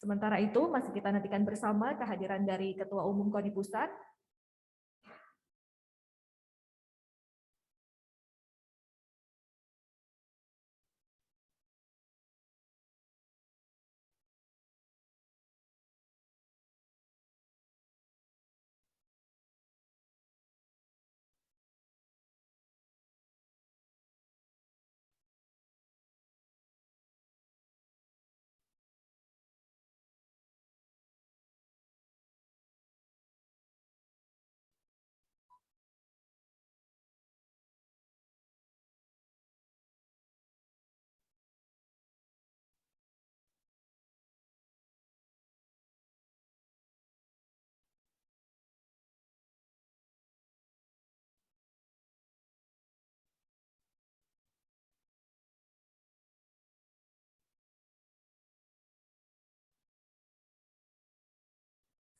Sementara itu, masih kita nantikan bersama kehadiran dari Ketua Umum KONI Pusat.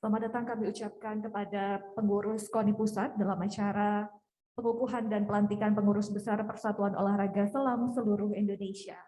Selamat datang kami ucapkan kepada pengurus KONI Pusat dalam acara pengukuhan dan pelantikan pengurus besar Persatuan Olahraga Selam seluruh Indonesia.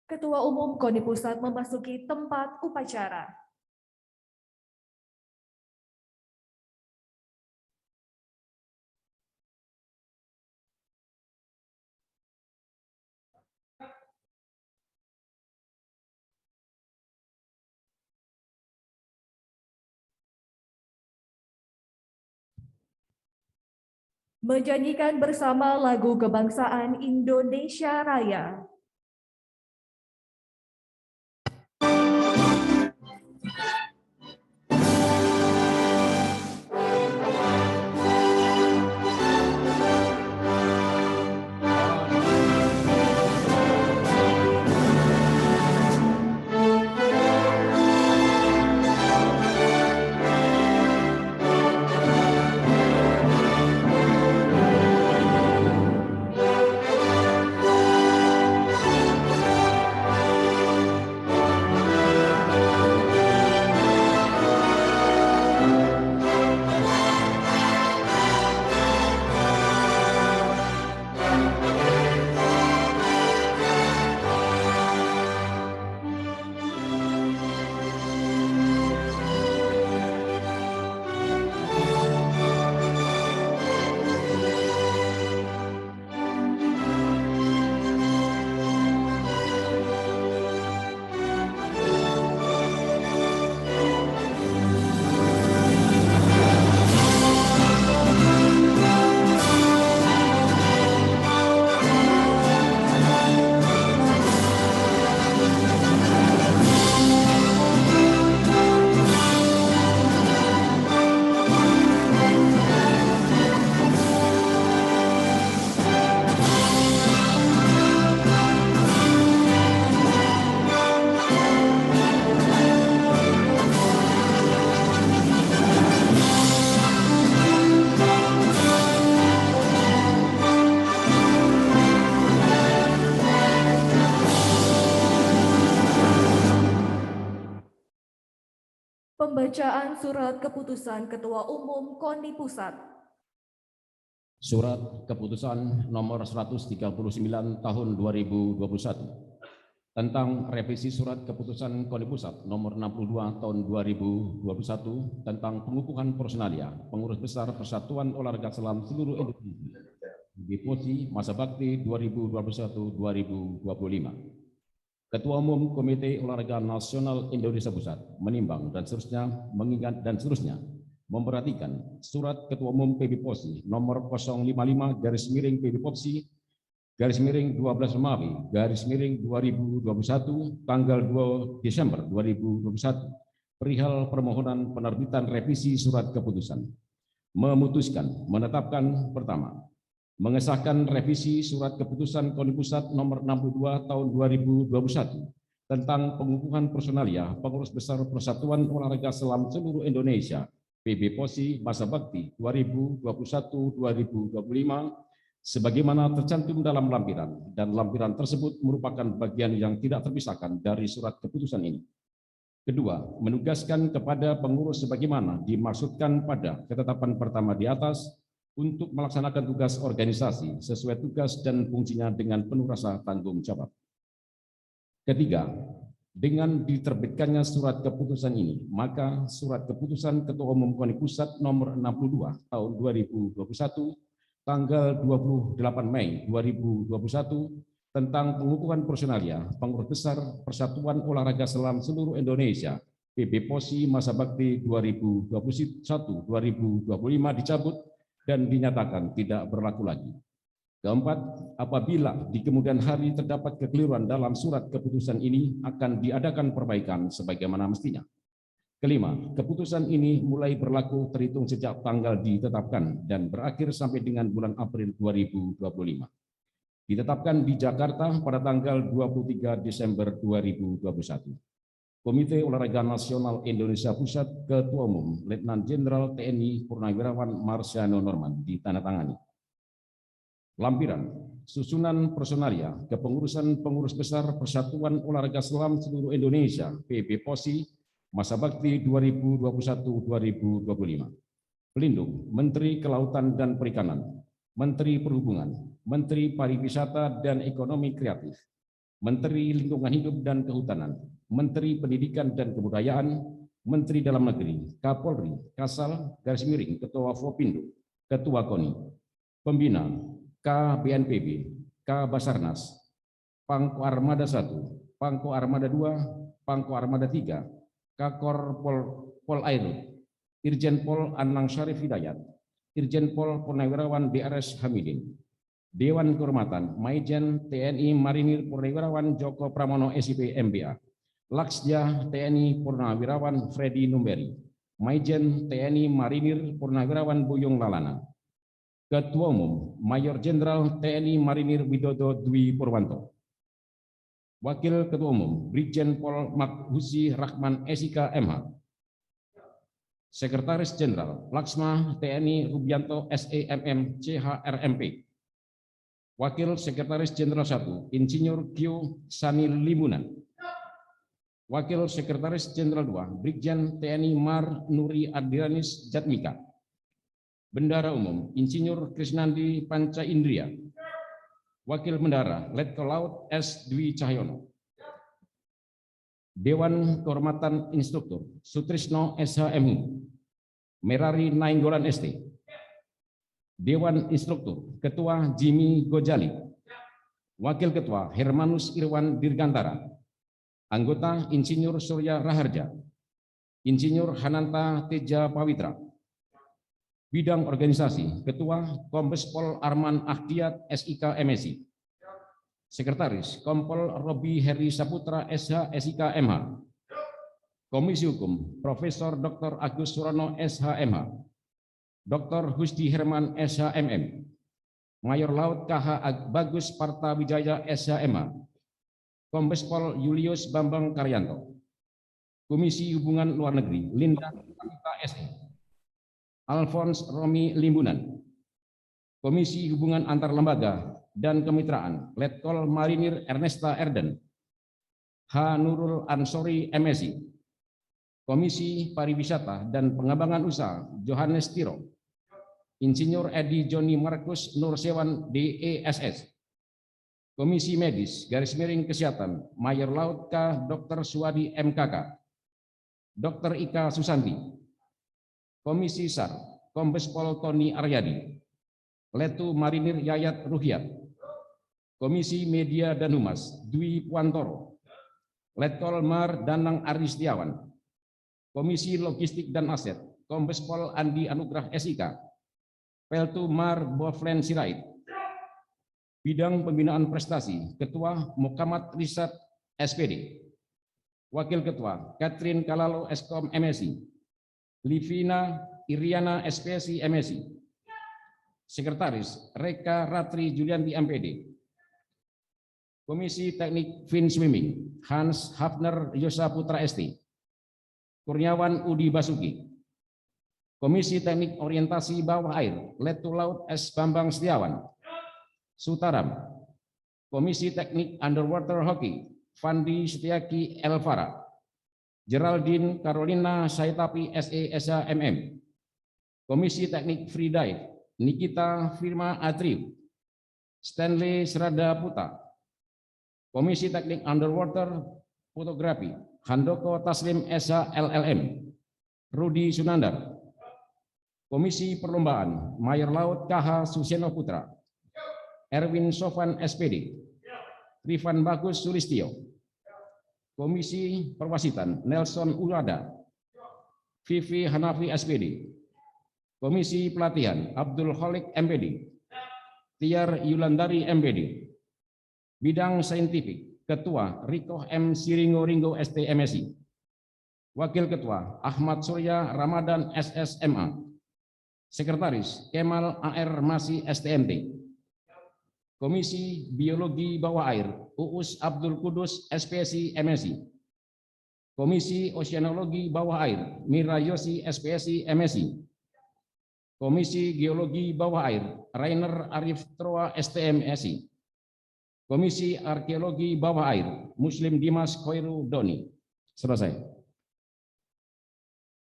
Ketua Umum KONI Pusat memasuki tempat upacara. Menyanyikan bersama lagu kebangsaan Indonesia Raya. Pembacaan surat keputusan Ketua Umum KONI Pusat. Surat keputusan nomor 139 tahun 2021 tentang revisi surat keputusan KONI Pusat nomor 62 tahun 2021 tentang pengukuhan personalia pengurus besar Persatuan Olahraga Selam seluruh Indonesia di posisi masa bakti 2021-2025. Ketua Umum Komite Olahraga Nasional Indonesia Pusat menimbang dan seterusnya mengingat dan seterusnya memperhatikan surat Ketua Umum PB POSI nomor 055/PB POSI 12 Romawi, _2021, tanggal 2 Desember 2021, perihal permohonan penerbitan revisi surat keputusan. Memutuskan, menetapkan pertama, mengesahkan revisi surat keputusan KONI Pusat nomor 62 tahun 2021 tentang pengukuhan personalia pengurus besar Persatuan Olahraga Selam seluruh Indonesia PB POSI masa bakti 2021-2025 sebagaimana tercantum dalam lampiran, dan lampiran tersebut merupakan bagian yang tidak terpisahkan dari surat keputusan ini. Kedua, menugaskan kepada pengurus sebagaimana dimaksudkan pada ketetapan pertama di atas untuk melaksanakan tugas organisasi sesuai tugas dan fungsinya dengan penuh rasa tanggung jawab. Ketiga, dengan diterbitkannya surat keputusan ini, maka surat keputusan Ketua Umum KONI Pusat nomor 62 tahun 2021 tanggal 28 Mei 2021 tentang pengukuhan personalia pengurus besar Persatuan Olahraga Selam seluruh Indonesia PB POSI masa bakti 2021-2025 dicabut dan dinyatakan tidak berlaku lagi. Keempat, apabila di kemudian hari terdapat kekeliruan dalam surat keputusan ini, akan diadakan perbaikan sebagaimana mestinya. Kelima, keputusan ini mulai berlaku terhitung sejak tanggal ditetapkan dan berakhir sampai dengan bulan April 2025. Ditetapkan di Jakarta pada tanggal 23 Desember 2021. Komite Olahraga Nasional Indonesia Pusat Ketua Umum Letnan Jenderal TNI Purnawirawan Marsiano Norman ditandatangani. Lampiran, susunan personalia kepengurusan pengurus besar Persatuan Olahraga Selam seluruh Indonesia PB POSI masa bakti 2021-2025. Pelindung, Menteri Kelautan dan Perikanan, Menteri Perhubungan, Menteri Pariwisata dan Ekonomi Kreatif, Menteri Lingkungan Hidup dan Kehutanan, Menteri Pendidikan dan Kebudayaan, Menteri Dalam Negeri, Kapolri, Kasal, Ketua Fopindo, Ketua KONI, Pembina, KBNPB, Basarnas, Pangko Armada 1, Pangko Armada 2, Pangko Armada 3, Kakor Pol Air, Irjen Pol Anang Syarif Hidayat, Irjen Pol Purnawirawan DRS Hamidin, Dewan Kehormatan Maijen TNI Marinir Purnawirawan Joko Pramono SIP MBA, Laksda TNI Purnawirawan Freddy Numberi, Maijen TNI Marinir Purnawirawan Buyung Lalana, Ketua Umum Mayor Jenderal TNI Marinir Widodo Dwi Purwanto, Wakil Ketua Umum Brigjen Pol Maghusi Rahman SIK MH, Sekretaris Jenderal Laksma TNI Rubianto SEMM CHRMP, Wakil Sekretaris Jenderal 1 Insinyur Q Sani Limunan, Wakil Sekretaris Jenderal 2 Brigjen TNI Mar Nuri Adiranis Jatmika, Bendara Umum Insinyur Krisnandi Panca Indria, Wakil Bendara Letkol Laut S. Dwi Cahyono, Dewan Kehormatan Instruktur Sutrisno SHMU, Merari Nainggolan ST, Dewan Instruktur Ketua Jimmy Gojali, Wakil Ketua Hermanus Irwan Dirgantara, Anggota Insinyur Surya Raharja, Insinyur Hananta Teja Pawitra, Bidang Organisasi, Ketua Kombes Pol Arman Ahdiat SIK MSI, Sekretaris Kompol Robi Heri Saputra SH SIK MH, Komisi Hukum Profesor Dr. Agus Surono SHMH, Dr. Husdi Herman SHMM, Mayor Laut KH Bagus Parta Wijaya SHMH, Kombes Pol Julius Bambang Karyanto, Komisi Hubungan Luar Negeri Linda Kapita SE, Alphonse Romi Limbunan, Komisi Hubungan Antar Lembaga dan Kemitraan Letkol Marinir Ernesta Erden, H. Nurul Ansori MSI, Komisi Pariwisata dan Pengembangan Usaha Johannes Tiro, Insinyur Edi Joni Markus Nursewan DESS, Komisi Medis Kesehatan Mayor Laut K. Dr. Suwadi MKK, Dr. Ika Susanti, Komisi SAR Kombes Pol Tony Aryadi, Letu Marinir Yayat Ruhyat, Komisi Media dan Humas Dwi Puantoro, Letkol Mar Danang Aristiawan, Komisi Logistik dan Aset Kombes Pol Andi Anugrah SIK, Peltu Mar Boflen Sirait, Bidang Pembinaan Prestasi, Ketua Mukamat Riset SPD. Wakil Ketua Catherine Kalalo Eskom MSI, Livina Iriana SPSI MSI. Sekretaris Reka Ratri Julianti MPD. Komisi Teknik Fin Swimming Hans Hafner Yosa Putra ST. Kurniawan Udi Basuki. Komisi Teknik Orientasi Bawah Air Letu Laut S. Bambang Setiawan. Sutaram. Komisi Teknik Underwater Hockey Fandi Setiaki Elvara. Geraldine Carolina Saitapi SE Esa MM. Komisi Teknik Freedive Nikita Firma Atriu. Stanley Serada Puta. Komisi Teknik Underwater Fotografi Handoko Taslim Esa LLM. Rudi Sunandar. Komisi Perlombaan Mayor Laut KH Suseno Putra. Erwin Sofan SPD. Rifan Bagus Sulistio. Komisi Perwasitan Nelson Ulada. Vivi Hanafi SPD. Komisi Pelatihan Abdul Khalik MPD. Tiar Yulandari MPD. Bidang Saintifik Ketua Riko M. Siringo Ringo ST MSI. Wakil Ketua Ahmad Surya Ramadan SSMA. Sekretaris Kemal AR Masi STMT. Komisi Biologi Bawah Air Uus Abdul Kudus SPSI MSI. Komisi Oceanologi Bawah Air Mira Yosi SPSI MSI. Komisi Geologi Bawah Air Rainer Arif Troa STM SI. Komisi Arkeologi Bawah Air Muslim Dimas Khairu Doni. Selesai.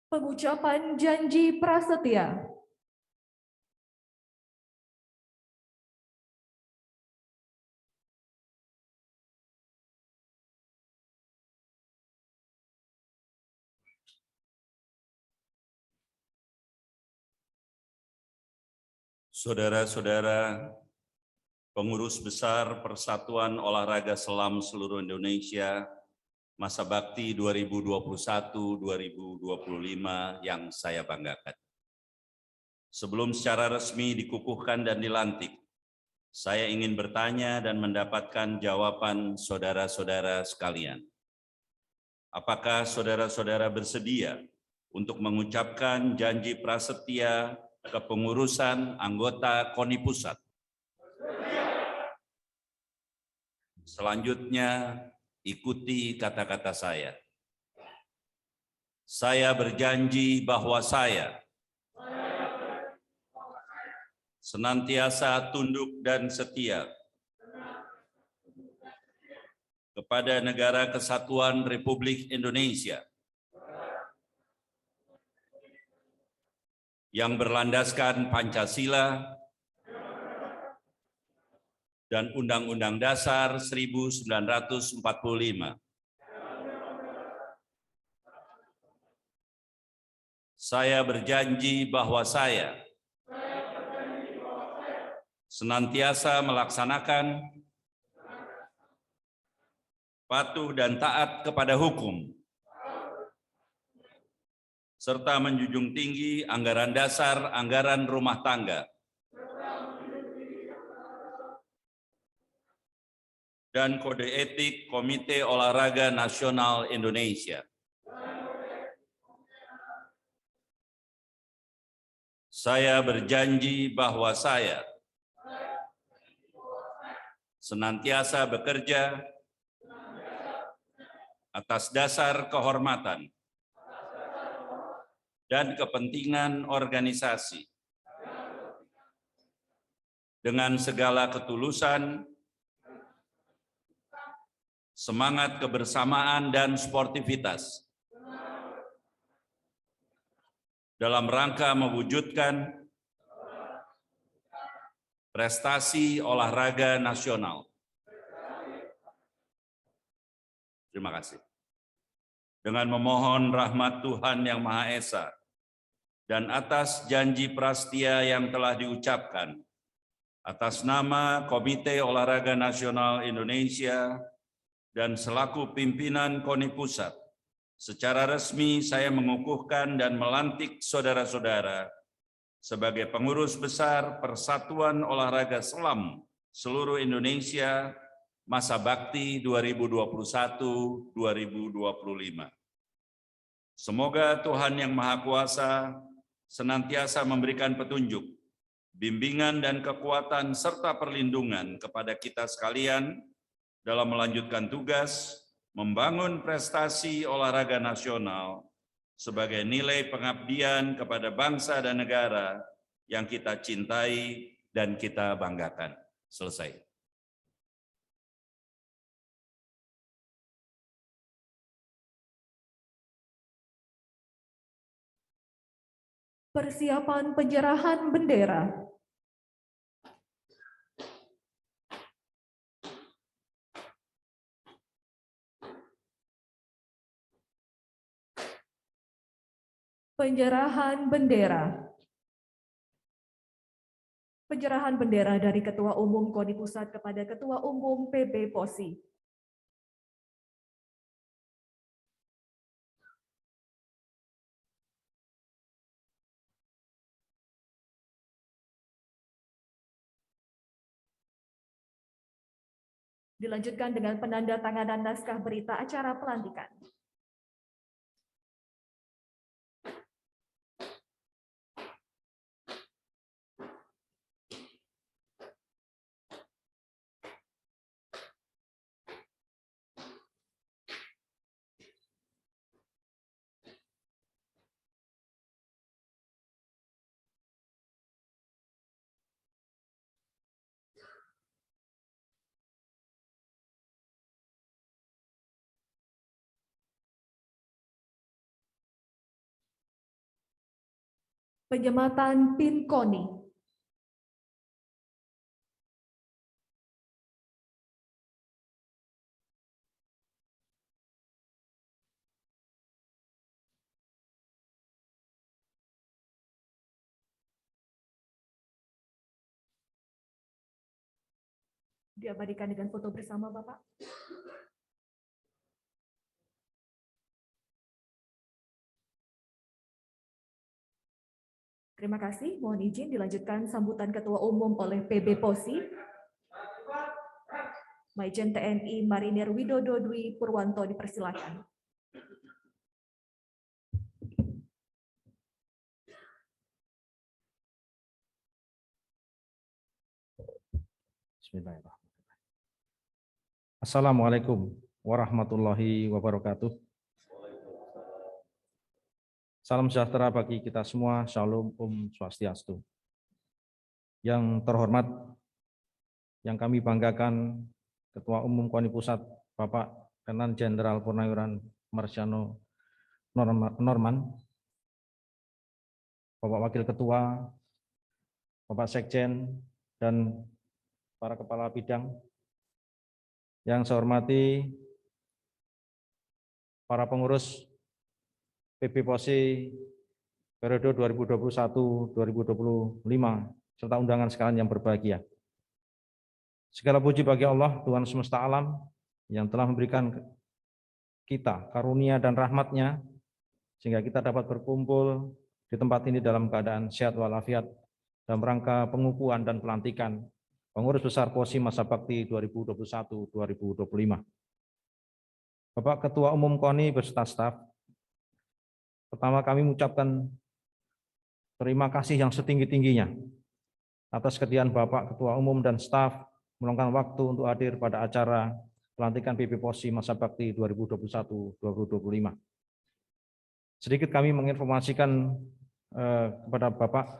Pengucapan janji prasetya. Saudara-saudara, pengurus besar Persatuan Olahraga Selam seluruh Indonesia, masa bakti 2021-2025 yang saya banggakan. Sebelum secara resmi dikukuhkan dan dilantik, saya ingin bertanya dan mendapatkan jawaban saudara-saudara sekalian. Apakah saudara-saudara bersedia untuk mengucapkan janji prasetya kepengurusan anggota KONI Pusat? Selanjutnya, ikuti kata-kata saya. Saya berjanji bahwa saya senantiasa tunduk dan setia kepada Negara Kesatuan Republik Indonesia yang berlandaskan Pancasila dan Undang-Undang Dasar 1945. Saya berjanji bahwa saya senantiasa melaksanakan, patuh dan taat kepada hukum, serta menjunjung tinggi anggaran dasar, anggaran rumah tangga, dan kode etik Komite Olahraga Nasional Indonesia. Saya berjanji bahwa saya senantiasa bekerja atas dasar kehormatan dan kepentingan organisasi dengan segala ketulusan, semangat kebersamaan dan sportivitas dalam rangka mewujudkan prestasi olahraga nasional. Terima kasih. Dengan memohon rahmat Tuhan Yang Maha Esa dan atas janji prasetya yang telah diucapkan, atas nama Komite Olahraga Nasional Indonesia dan selaku pimpinan KONI Pusat, secara resmi saya mengukuhkan dan melantik saudara-saudara sebagai pengurus besar Persatuan Olahraga Selam seluruh Indonesia masa bakti 2021-2025. Semoga Tuhan Yang Maha Kuasa senantiasa memberikan petunjuk, bimbingan dan kekuatan serta perlindungan kepada kita sekalian dalam melanjutkan tugas, membangun prestasi olahraga nasional sebagai nilai pengabdian kepada bangsa dan negara yang kita cintai dan kita banggakan. Selesai. Persiapan penyerahan bendera. Penyerahan bendera. Penyerahan bendera dari Ketua Umum KONI Pusat kepada Ketua Umum PB POSI. Dilanjutkan dengan penandatanganan naskah berita acara pelantikan. Penyematan PIN KONI. Diabadikan dengan foto bersama, Bapak. Terima kasih. Mohon izin dilanjutkan sambutan Ketua Umum oleh PB POSI, Majen TNI Marinir Widodo Dwi Purwanto, dipersilakan. Bismillahirrahmanirrahim. Assalamualaikum warahmatullahi wabarakatuh. Salam sejahtera bagi kita semua. Shalom Om Swastiastu. Yang terhormat, yang kami banggakan, Ketua Umum KONI Pusat Bapak Letnan Jenderal Purnawirawan Marsiano Norman, Bapak Wakil Ketua, Bapak Sekjen, dan para kepala bidang. Yang saya hormati para pengurus PB POSI periode 2021-2025 serta undangan sekalian yang berbahagia. Segala puji bagi Allah, Tuhan semesta alam, yang telah memberikan kita karunia dan rahmat-Nya sehingga kita dapat berkumpul di tempat ini dalam keadaan sehat walafiat dalam rangka pengukuhan dan pelantikan Pengurus Besar POSI Masa Bakti 2021-2025. Bapak Ketua Umum KONI beserta staf, pertama kami mengucapkan terima kasih yang setinggi-tingginya atas kesediaan Bapak Ketua Umum dan staf meluangkan waktu untuk hadir pada acara pelantikan PB POSI Masa Bakti 2021-2025. Sedikit kami menginformasikan kepada Bapak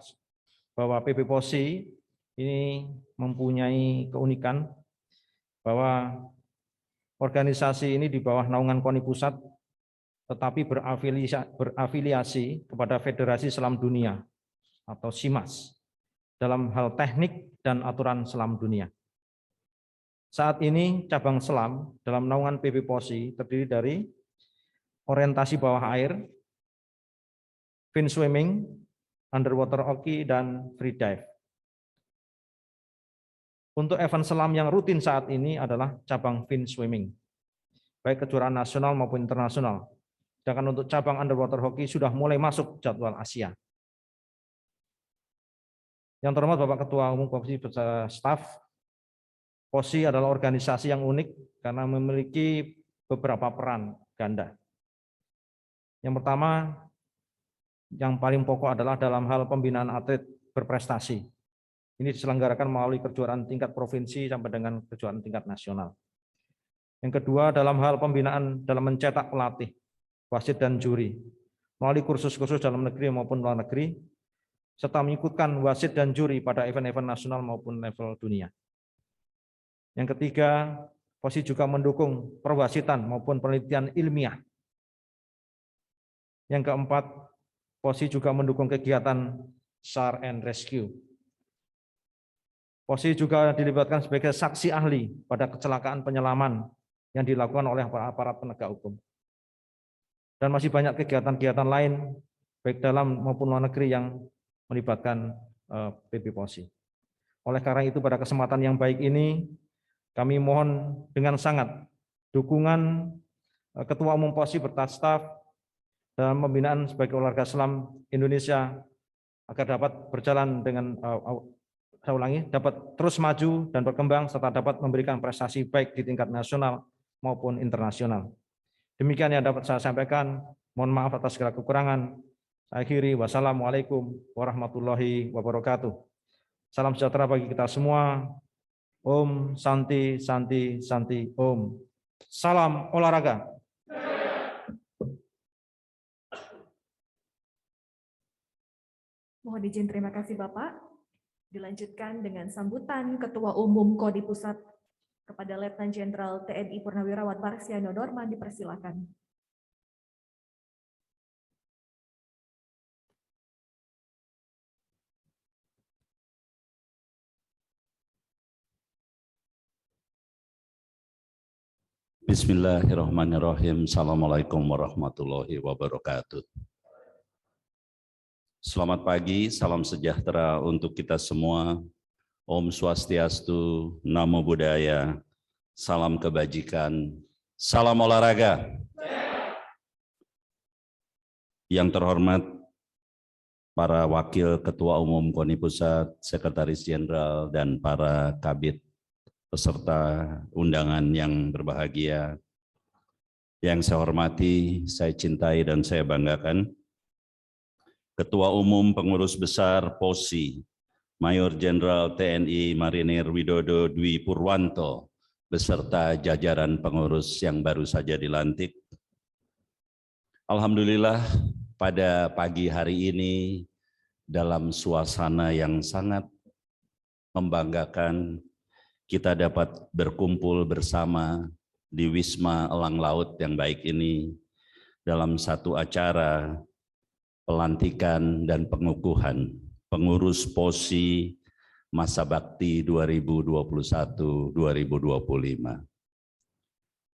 bahwa PB POSI ini mempunyai keunikan bahwa organisasi ini di bawah naungan KONI Pusat tetapi berafiliasi kepada Federasi Selam Dunia atau SIMAS dalam hal teknik dan aturan selam dunia. Saat ini cabang selam dalam naungan PB POSI terdiri dari orientasi bawah air, fin swimming, underwater hoki, dan free dive. Untuk event selam yang rutin saat ini adalah cabang fin swimming, baik kejuaraan nasional maupun internasional. Sedangkan untuk cabang underwater hoki sudah mulai masuk jadwal Asia. Yang terhormat Bapak Ketua Umum POSI beserta staf, POSI adalah organisasi yang unik karena memiliki beberapa peran ganda. Yang pertama, yang paling pokok adalah dalam hal pembinaan atlet berprestasi. Ini diselenggarakan melalui kejuaraan tingkat provinsi sampai dengan kejuaraan tingkat nasional. Yang kedua, dalam hal pembinaan dalam mencetak pelatih, wasit dan juri, melalui kursus-kursus dalam negeri maupun luar negeri, serta mengikutkan wasit dan juri pada event-event nasional maupun level dunia. Yang ketiga, POSI juga mendukung perwasitan maupun penelitian ilmiah. Yang keempat, POSI juga mendukung kegiatan SAR and Rescue. POSI juga dilibatkan sebagai saksi ahli pada kecelakaan penyelaman yang dilakukan oleh aparat penegak hukum. Dan masih banyak kegiatan-kegiatan lain, baik dalam maupun luar negeri yang melibatkan PP POSI. Oleh karena itu, pada kesempatan yang baik ini, kami mohon dengan sangat dukungan Ketua Umum POSI beserta staf dalam pembinaan sebagai olahraga selam Indonesia agar dapat berjalan dengan dapat terus maju dan berkembang serta dapat memberikan prestasi baik di tingkat nasional maupun internasional. Demikian yang dapat saya sampaikan. Mohon maaf atas segala kekurangan. Saya akhiri. Wassalamualaikum warahmatullahi wabarakatuh. Salam sejahtera bagi kita semua. Om Santi Santi Santi Om. Salam olahraga. Mohon izin, terima kasih Bapak. Dilanjutkan dengan sambutan Ketua Umum KODI Pusat kepada Letnan Jenderal TNI Purnawirawan Marsiano Norman, dipersilakan. Bismillahirrahmanirrahim. Assalamualaikum warahmatullahi wabarakatuh. Selamat pagi, salam sejahtera untuk kita semua. Om Swastiastu, Namo Buddhaya, salam kebajikan, salam olahraga. Yang terhormat para Wakil Ketua Umum KONI Pusat, Sekretaris Jenderal, dan para kabit peserta undangan yang berbahagia, yang saya hormati, saya cintai, dan saya banggakan, Ketua Umum Pengurus Besar POSI, Mayor Jenderal TNI Marinir Widodo Dwi Purwanto, beserta jajaran pengurus yang baru saja dilantik. Alhamdulillah, pada pagi hari ini, dalam suasana yang sangat membanggakan, kita dapat berkumpul bersama di Wisma Elang Laut yang baik ini dalam satu acara pelantikan dan pengukuhan pengurus POSI masa bakti 2021-2025.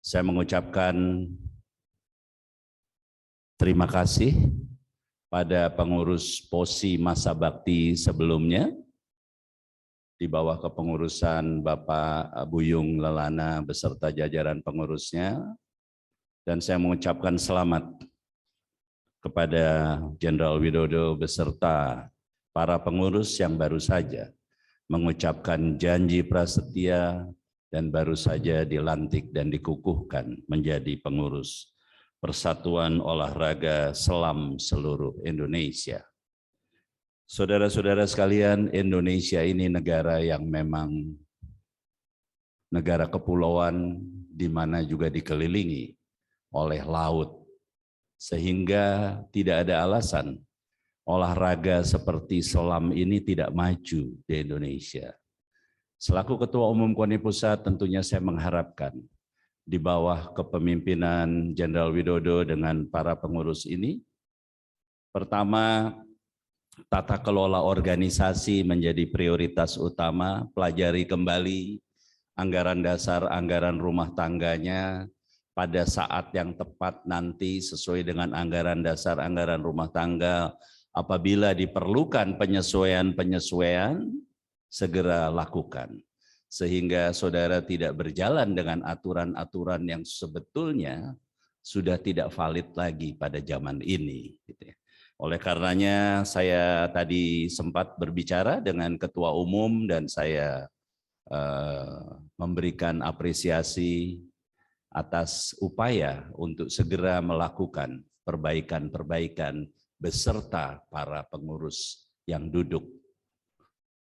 Saya mengucapkan terima kasih pada pengurus POSI masa bakti sebelumnya, di bawah kepengurusan Bapak Buyung Lelana beserta jajaran pengurusnya, dan saya mengucapkan selamat kepada Jenderal Widodo beserta para pengurus yang baru saja mengucapkan janji prasetia dan baru saja dilantik dan dikukuhkan menjadi pengurus Persatuan Olahraga Selam seluruh Indonesia. Saudara-saudara sekalian, Indonesia ini negara yang memang negara kepulauan, di mana juga dikelilingi oleh laut, sehingga tidak ada alasan olahraga seperti selam ini tidak maju di Indonesia. Selaku Ketua Umum KONI Pusat, tentunya saya mengharapkan di bawah kepemimpinan Jenderal Widodo dengan para pengurus ini, pertama, tata kelola organisasi menjadi prioritas utama, pelajari kembali anggaran dasar, anggaran rumah tangganya pada saat yang tepat nanti sesuai dengan anggaran dasar, anggaran rumah tangga. Apabila diperlukan penyesuaian-penyesuaian, segera lakukan. Sehingga saudara tidak berjalan dengan aturan-aturan yang sebetulnya sudah tidak valid lagi pada zaman ini. Oleh karenanya saya tadi sempat berbicara dengan Ketua Umum dan saya memberikan apresiasi atas upaya untuk segera melakukan perbaikan-perbaikan beserta para pengurus yang duduk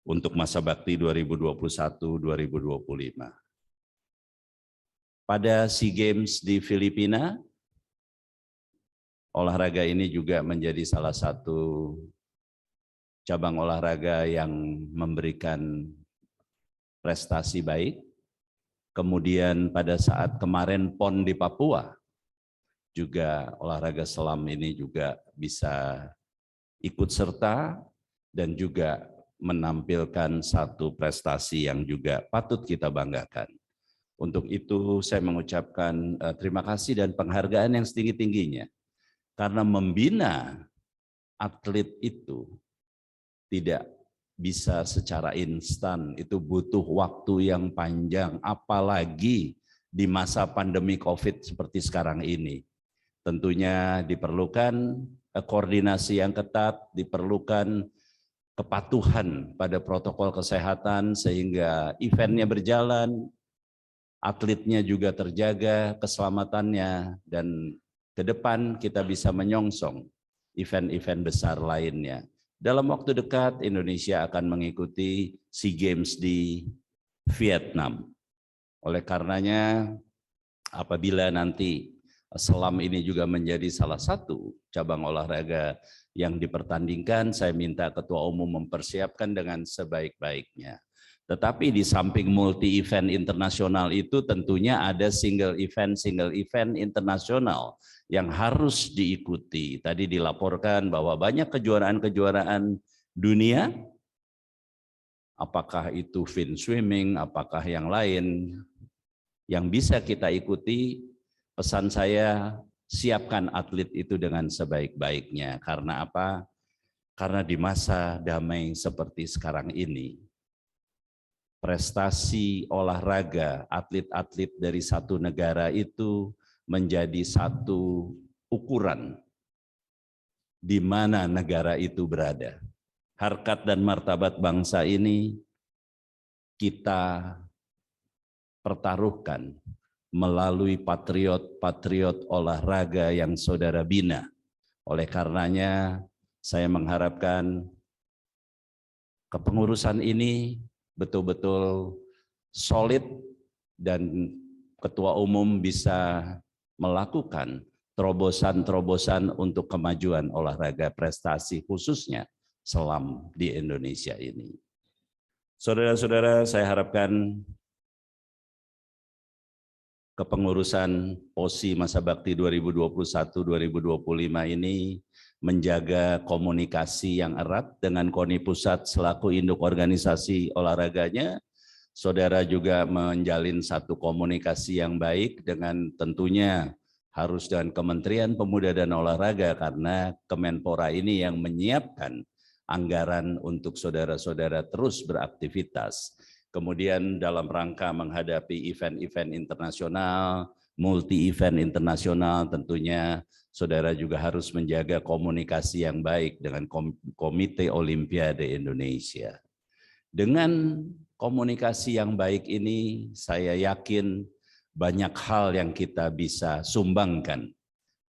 untuk masa bakti 2021-2025. Pada SEA Games di Filipina, olahraga ini juga menjadi salah satu cabang olahraga yang memberikan prestasi baik. Kemudian pada saat kemarin PON di Papua, juga olahraga selam ini juga bisa ikut serta dan juga menampilkan satu prestasi yang juga patut kita banggakan. Untuk itu saya mengucapkan terima kasih dan penghargaan yang setinggi-tingginya. Karena membina atlet itu tidak bisa secara instan, itu butuh waktu yang panjang, apalagi di masa pandemi COVID seperti sekarang ini. Tentunya diperlukan koordinasi yang ketat, diperlukan kepatuhan pada protokol kesehatan sehingga eventnya berjalan, atletnya juga terjaga keselamatannya, dan ke depan kita bisa menyongsong event-event besar lainnya. Dalam waktu dekat Indonesia akan mengikuti SEA Games di Vietnam. Oleh karenanya apabila nanti selam ini juga menjadi salah satu cabang olahraga yang dipertandingkan, saya minta Ketua Umum mempersiapkan dengan sebaik-baiknya. Tetapi di samping multi event internasional itu tentunya ada single event internasional yang harus diikuti. Tadi dilaporkan bahwa banyak kejuaraan-kejuaraan dunia, apakah itu fin swimming, apakah yang lain, yang bisa kita ikuti. Pesan saya, siapkan atlet itu dengan sebaik-baiknya. Karena apa? Karena di masa damai seperti sekarang ini, prestasi olahraga atlet-atlet dari satu negara itu menjadi satu ukuran di mana negara itu berada. Harkat dan martabat bangsa ini kita pertaruhkan melalui patriot-patriot olahraga yang saudara bina. Oleh karenanya saya mengharapkan kepengurusan ini betul-betul solid dan Ketua Umum bisa melakukan terobosan-terobosan untuk kemajuan olahraga prestasi khususnya selam di Indonesia ini. Saudara-saudara, saya harapkan kepengurusan POSI Masa Bakti 2021-2025 ini menjaga komunikasi yang erat dengan KONI Pusat selaku induk organisasi olahraganya. Saudara juga menjalin satu komunikasi yang baik dengan tentunya harus dengan Kementerian Pemuda dan Olahraga, karena Kemenpora ini yang menyiapkan anggaran untuk saudara-saudara terus beraktivitas. Kemudian dalam rangka menghadapi event-event internasional, multi-event internasional, tentunya saudara juga harus menjaga komunikasi yang baik dengan Komite Olimpiade Indonesia. Dengan komunikasi yang baik ini, saya yakin banyak hal yang kita bisa sumbangkan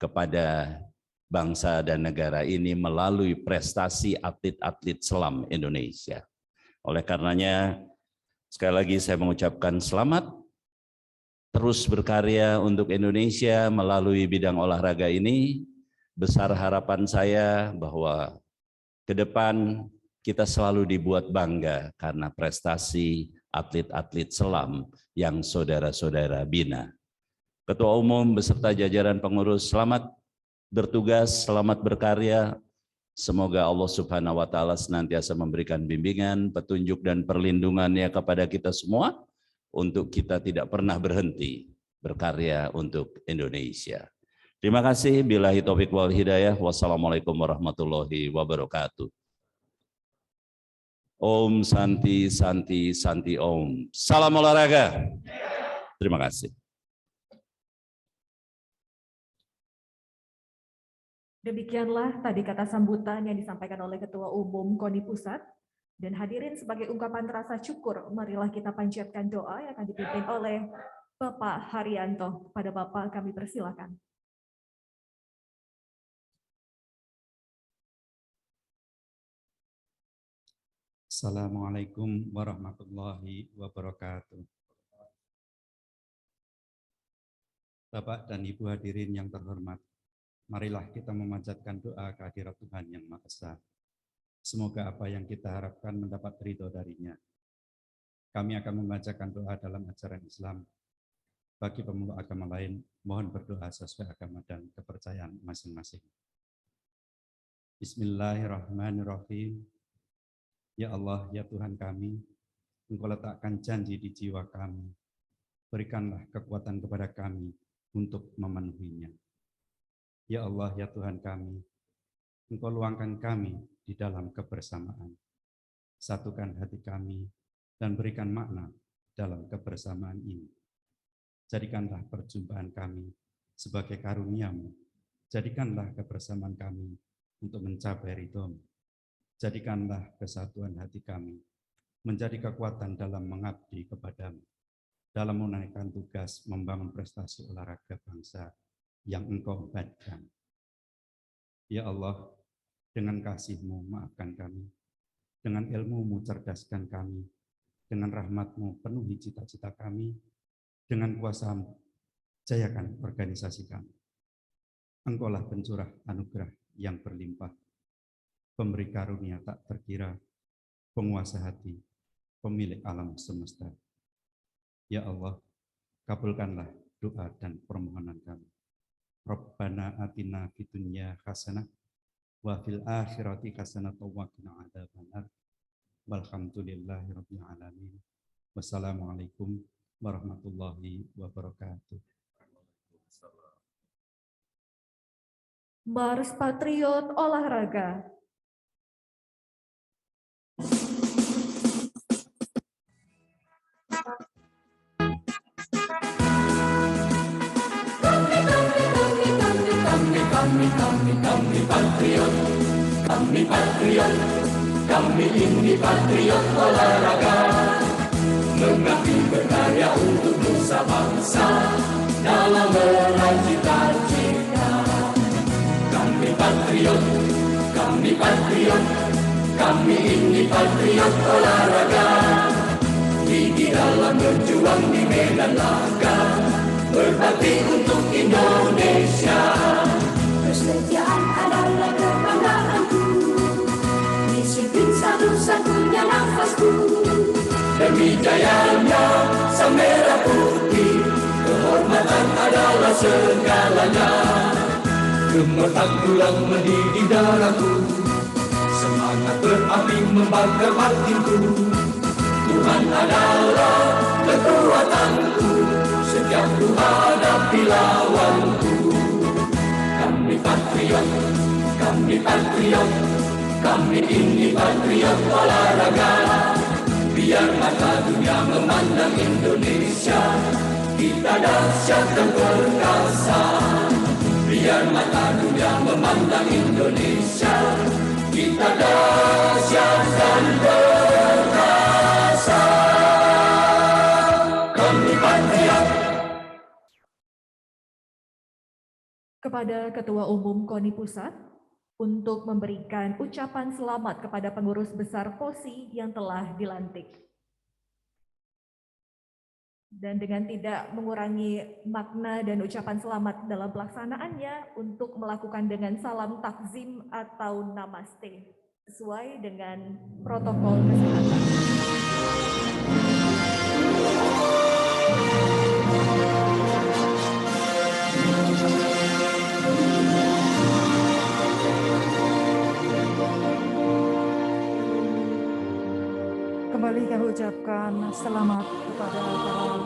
kepada bangsa dan negara ini melalui prestasi atlet-atlet selam Indonesia. Oleh karenanya, sekali lagi saya mengucapkan selamat, terus berkarya untuk Indonesia melalui bidang olahraga ini. Besar harapan saya bahwa ke depan kita selalu dibuat bangga karena prestasi atlet-atlet selam yang saudara-saudara bina. Ketua Umum beserta jajaran pengurus, selamat bertugas, selamat berkarya. Semoga Allah Subhanahu wa Ta'ala senantiasa memberikan bimbingan, petunjuk, dan perlindungannya kepada kita semua untuk kita tidak pernah berhenti berkarya untuk Indonesia. Terima kasih. Billahi taufiq wal hidayah. Wassalamualaikum warahmatullahi wabarakatuh. Om Santi Santi Santi Om. Salam olahraga. Terima kasih. Demikianlah tadi kata sambutan yang disampaikan oleh Ketua Umum KONI Pusat, Dan hadirin, sebagai ungkapan rasa syukur, marilah kita panjatkan doa yang akan dipimpin oleh Bapak Haryanto. Pada Bapak kami persilakan. Assalamualaikum warahmatullahi wabarakatuh. Bapak dan Ibu hadirin yang terhormat, marilah kita memanjatkan doa kehadirat Tuhan Yang Maha Esa. Semoga apa yang kita harapkan mendapat ridho darinya. Kami akan membacakan doa dalam ajaran Islam. Bagi pemeluk agama lain, mohon berdoa sesuai agama dan kepercayaan masing-masing. Bismillahirrahmanirrahim. Ya Allah, ya Tuhan kami, Engkau letakkan janji di jiwa kami. Berikanlah kekuatan kepada kami untuk memenuhinya. Ya Allah, ya Tuhan kami, Engkau luangkan kami di dalam kebersamaan. Satukan hati kami dan berikan makna dalam kebersamaan ini. Jadikanlah perjumpaan kami sebagai karunia-Mu. Jadikanlah kebersamaan kami untuk mencapai ridho-Mu. Jadikanlah kesatuan hati kami menjadi kekuatan dalam mengabdi kepada-Mu, dalam menunaikan tugas membangun prestasi olahraga bangsa yang Engkau embatkan. Ya Allah, dengan kasih-Mu maafkan kami, dengan ilmu-Mu cerdaskan kami, dengan rahmat-Mu penuhi cita-cita kami, dengan kuasa-Mu jayakan organisasi kami. Engkaulah pencurah anugerah yang berlimpah, pemberi karunia tak terkira, penguasa hati, pemilik alam semesta. Ya Allah, kabulkanlah doa dan permohonan kami. Rabbana atina fid dunya hasanah wa fil akhirati hasanah wa qina adzabannar. Walhamdulillahirabbil alamin. Wassalamualaikum warahmatullahi wabarakatuh. Mars Patriot Olahraga. Kami patriot, kami ini patriot olahraga, mengabdi berkarya untuk nusa bangsa dalam meraih cita-cita. Kami patriot, kami ini patriot olahraga, gigi dalam berjuang di medan laga, berbakti untuk Indonesia. Kesetiaan adalah kebanggaanku, disiplin satu-satunya nafasku. Demi jayanya sang merah putih, kehormatan adalah segalanya. Gemetar tulang mendidih darahku, semangat berapi membakar batinku. Tuhan adalah kekuatanku, setiap ku hadapi lawanku. Kami patriot, kami ini patriot olahraga. Biar mata dunia memandang Indonesia, kita dahsyat dan perkasa. Biar mata dunia memandang Indonesia, kita dahsyat dan perkasa. Kami patriot. Kepada Ketua Umum KONI Pusat untuk memberikan ucapan selamat kepada pengurus besar POSI yang telah dilantik. Dan dengan tidak mengurangi makna dan ucapan selamat dalam pelaksanaannya, untuk melakukan dengan salam takzim atau namaste sesuai dengan protokol kesehatan. Kembali kami ucapkan selamat kepada para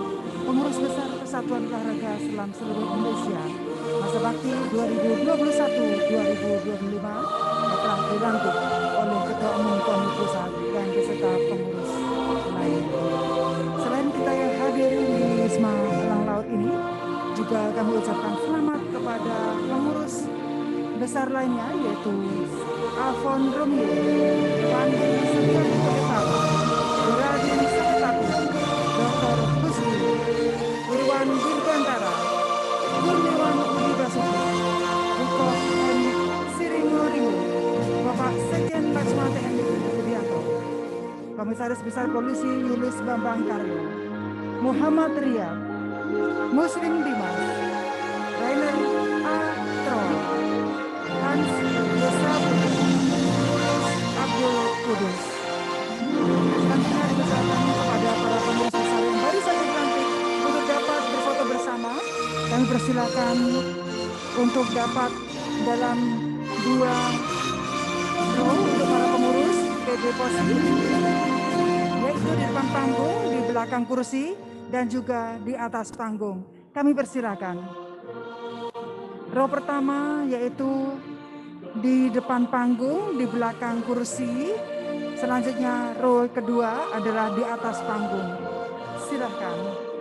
pengurus besar Persatuan Olahraga Selam seluruh Indonesia masa bakti 2021-2025 yang telah dilantik oleh Ketua Umum KONI Pusat dan beserta pengurus lain. Selain kita yang hadir di Wisma Elang Laut ini, juga kami ucapkan selamat kepada pengurus besar lainnya, yaitu Alfon Romeo, Wandi Setia Komisaris Besar Polisi Yulis Bambang Karyo, Muhammad Riyad, Muslim Dimas, Rainer A. Troll, Hans Desa Abdul Kudus. Selanjutnya dipersilakan kepada para pengurus besar yang baru saja dilantik untuk dapat berfoto bersama. Kami persilakan untuk dapat dalam 2 row untuk para pengurus PP Posi, yaitu di depan panggung, di belakang kursi, dan juga di atas panggung. Kami persilakan. Row pertama yaitu di depan panggung, di belakang kursi. Selanjutnya row kedua adalah di atas panggung. Silakan.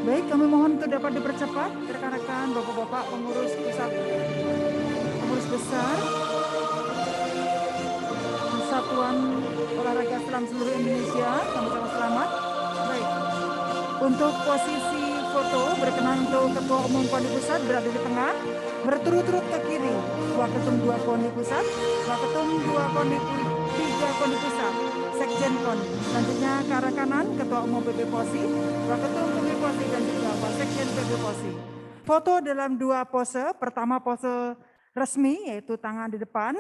Baik, kami mohon untuk dapat dipercepat rekan-rekan, bapak-bapak pengurus pusat, pengurus besar Persatuan Olahraga Selam seluruh Indonesia. Sama-sama selamat. Baik, untuk posisi foto berkenan untuk Ketua Umum KONI Pusat berada di tengah, berturut-turut ke kiri Waketum 2 KONI Pusat, Waketum 2 KONI 3 KONI Pusat, Sekjen KONI. Selanjutnya ke arah kanan Ketua Umum PP Posi, Waketum PP Posi dan juga Sekjen PP Posi. Foto dalam 2 pose. Pertama pose resmi yaitu tangan di depan,